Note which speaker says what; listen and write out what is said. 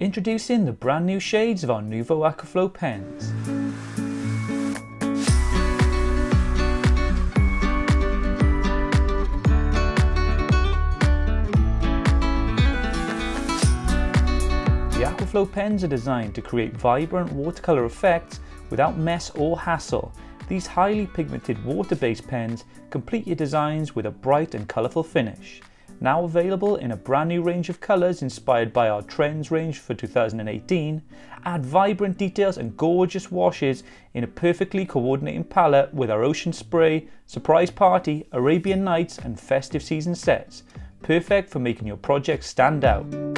Speaker 1: Introducing the brand new shades of our Nuvo Aqua Flow pens. The Aqua Flow pens are designed to create vibrant watercolour effects without mess or hassle. These highly pigmented water-based pens complete your designs with a bright and colourful finish. Now available in a brand new range of colours inspired by our Trends range for 2018, add vibrant details and gorgeous washes in a perfectly coordinating palette with our Ocean Spray, Surprise Party, Arabian Nights and Festive season sets, perfect for making your projects stand out.